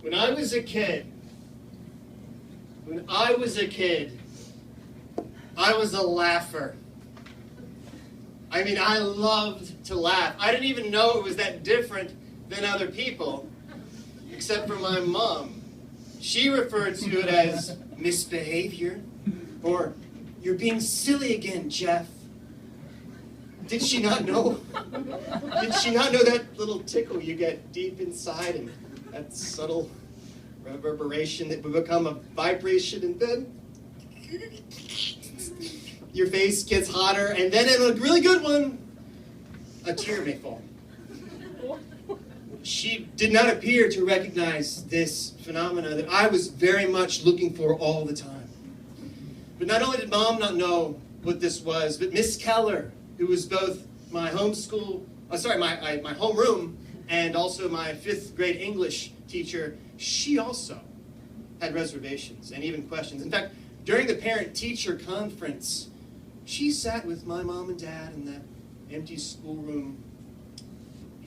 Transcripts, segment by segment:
When I was a kid, I was a laugher. I mean, I loved to laugh. I didn't even know it was that different than other people, except for my mom. She referred to it as misbehavior, or you're being silly again, Geoff. Did she not know? Did she not know that little tickle you get deep inside and that subtle reverberation that would become a vibration, and then your face gets hotter, and then in a really good one, a tear may fall. She did not appear to recognize this phenomena that I was very much looking for all the time. But not only did Mom not know what this was, but Miss Keller, who was both my my homeroom and also my 5th grade English teacher, she also had reservations and even questions. In fact, during the parent-teacher conference, she sat with my mom and dad in that empty schoolroom.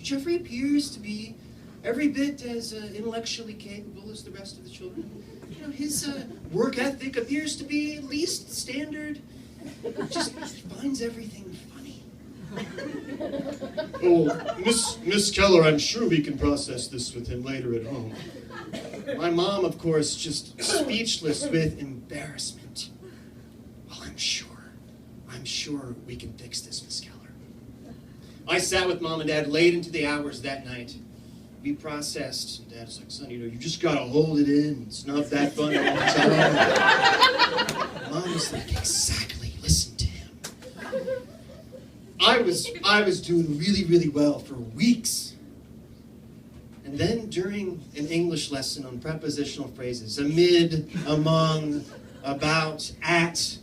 Jeffrey appears to be every bit as intellectually capable as the rest of the children. You know, his work ethic appears to be at least standard. Just finds everything funny. Oh, Miss Keller, I'm sure we can process this with him later at home. My mom, of course, just speechless with embarrassment. Well, I'm sure we can fix this, Miss Keller. I sat with Mom and Dad late into the hours that night. We processed, and Dad's like, son, you just gotta hold it in. It's not that funny all the time. Mom was like, exactly, listen to him. I was doing really, really well for weeks. And then during an English lesson on prepositional phrases, amid, among, about, at,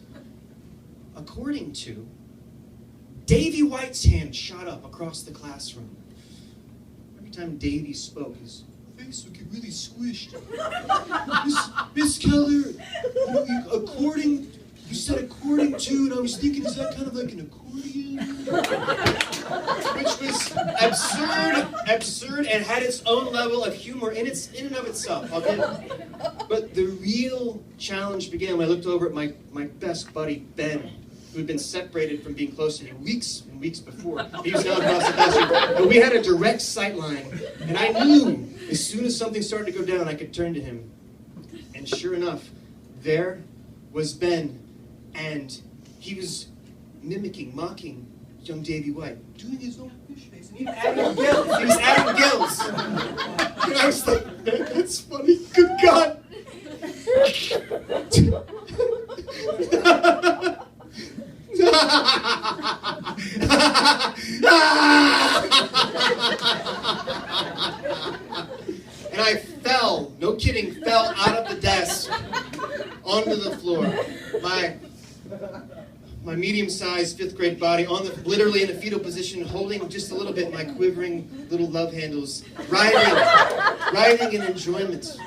according to, Davy White's hand shot up across the classroom. Every time Davy spoke, his face would get really squished. Miss Keller, you said according to, and I was thinking, is that kind of like an accordion? Which was absurd, and had its own level of humor in and of itself. I'll get it. But the real challenge began when I looked over at my best buddy, Ben, who had been separated from being close to me weeks and weeks before. He was now across the classroom. But we had a direct sight line, and I knew as soon as something started to go down, I could turn to him. And sure enough, there was Ben, and he was mocking young Davy White, doing his own fish face, and even adding gills. He was adding gills. And I was like, man, that's funny. Good God. And I fell, no kidding, fell out of the desk onto the floor. My medium-sized 5th grade body literally in a fetal position, holding just a little bit my quivering little love handles, writhing in enjoyment.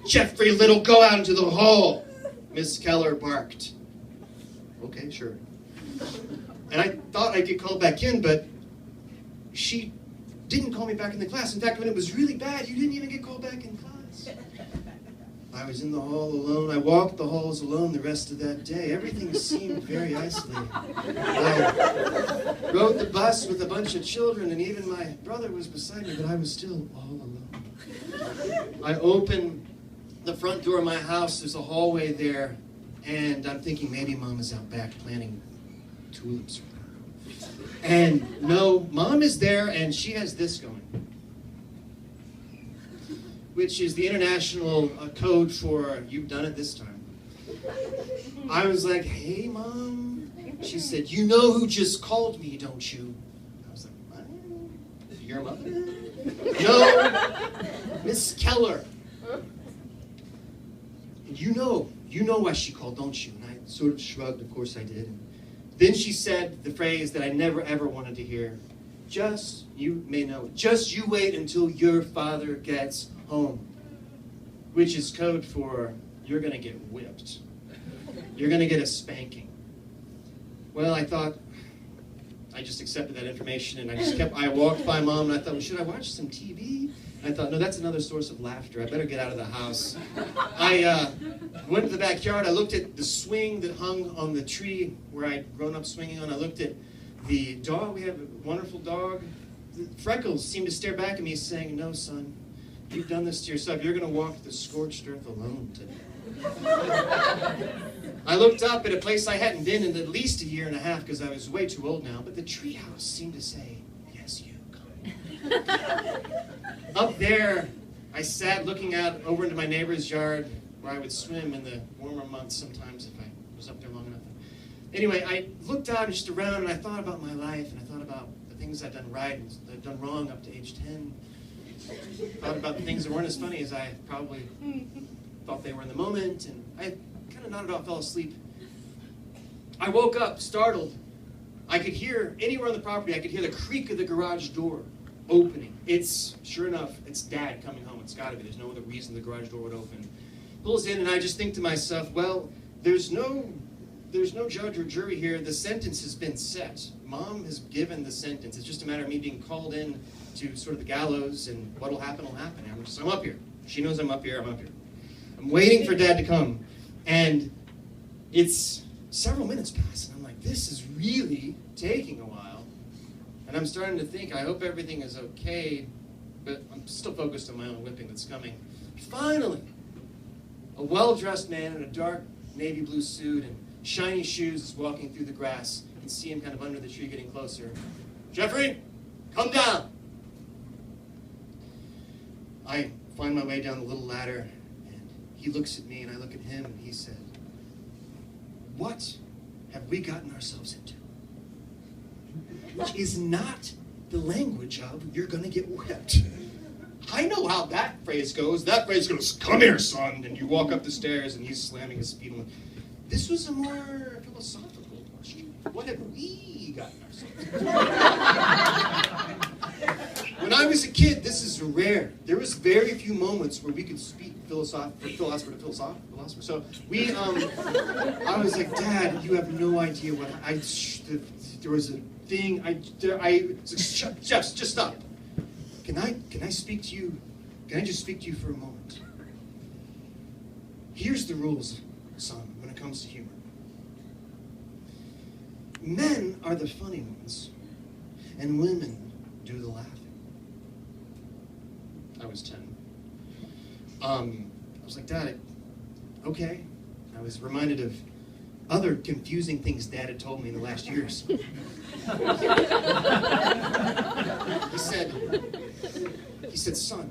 Jeffrey Little, go out into the hall, Miss Keller barked. Okay, sure. And I thought I'd get called back in, but she didn't call me back in the class. In fact, when it was really bad, you didn't even get called back in class. I was in the hall alone. I walked the halls alone the rest of that day. Everything seemed very isolated. I rode the bus with a bunch of children, and even my brother was beside me, but I was still all alone. I opened the front door of my house. There's a hallway there, and I'm thinking maybe Mom is out back planting tulips. And no, Mom is there, and she has this going, which is the international code for "you've done it this time." I was like, hey, Mom. She said, you know who just called me, don't you? I was like, what? Your mother? No, Miss Keller. And you know why she called, don't you? And I sort of shrugged, of course I did. And then she said the phrase that I never ever wanted to hear. You may know it, just you wait until your father gets home. Which is code for, you're going to get whipped. You're going to get a spanking. Well, I thought, I just accepted that information, and I walked by Mom, and I thought, well, should I watch some TV? I thought, no, that's another source of laughter. I better get out of the house. I went to the backyard. I looked at the swing that hung on the tree where I'd grown up swinging on. I looked at the dog. We have a wonderful dog. Freckles seemed to stare back at me saying, no, son, you've done this to yourself. You're going to walk the scorched earth alone today. I looked up at a place I hadn't been in at least a year and a half because I was way too old now, but the treehouse seemed to say, yes, you come. Up there, I sat looking out over into my neighbor's yard where I would swim in the warmer months sometimes if I was up there long enough. Anyway, I looked out and just around and I thought about my life and I thought about the things I'd done right and that I'd done wrong up to age 10. Thought about the things that weren't as funny as I probably thought they were in the moment, and I kind of nodded off, fell asleep. I woke up startled. I could hear, anywhere on the property, I could hear the creak of the garage door opening. It's, sure enough, it's Dad coming home. It's got to be. There's no other reason the garage door would open. Pulls in, and I just think to myself, well, there's no judge or jury here. The sentence has been set. Mom has given the sentence. It's just a matter of me being called in to sort of the gallows, and what'll happen will happen. I'm up here. She knows I'm up here. I'm up here. I'm waiting for Dad to come, and it's several minutes pass, and I'm like, this is really taking a while. And I'm starting to think, I hope everything is okay, but I'm still focused on my own whipping that's coming. Finally, a well-dressed man in a dark navy blue suit and shiny shoes is walking through the grass. You can see him kind of under the tree getting closer. Jeffrey, come down. I find my way down the little ladder, and he looks at me, and I look at him, and he said, what have we gotten ourselves into? Which is not the language of, you're going to get whipped. I know how that phrase goes. That phrase goes, come here, son, and you walk up the stairs, and he's slamming his feet on. This was a more philosophical question. What have we gotten ourselves into? When I was a kid, this is rare. There was very few moments where we could speak philosopher to philosopher. So we, I was like, Dad, you have no idea what there was a thing. Jeff, just stop. Can I speak to you? Can I just speak to you for a moment? Here's the rules, son, when it comes to humor. Men are the funny ones, and women do the laughing. I was 10. I was like, Dad, okay. I was reminded of other confusing things Dad had told me in the last year or so. He said, son,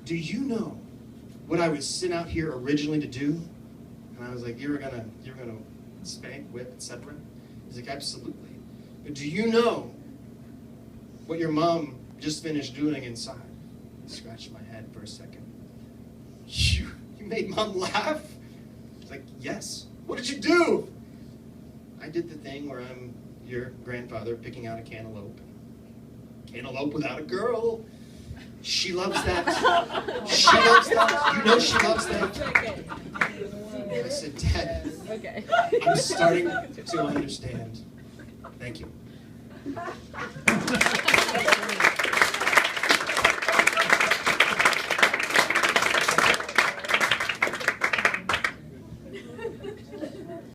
do you know what I was sent out here originally to do? And I was like, you were gonna spank, whip, etc. He's like, absolutely. But do you know what your mom just finished doing inside? I scratched my head for a second. You made Mom laugh? I was like, yes. What did you do? I did the thing where I'm your grandfather picking out a cantaloupe. Cantaloupe without a girl. She loves that. She loves that. You know she loves that. I said, Dad, okay. I'm starting to understand. Thank you.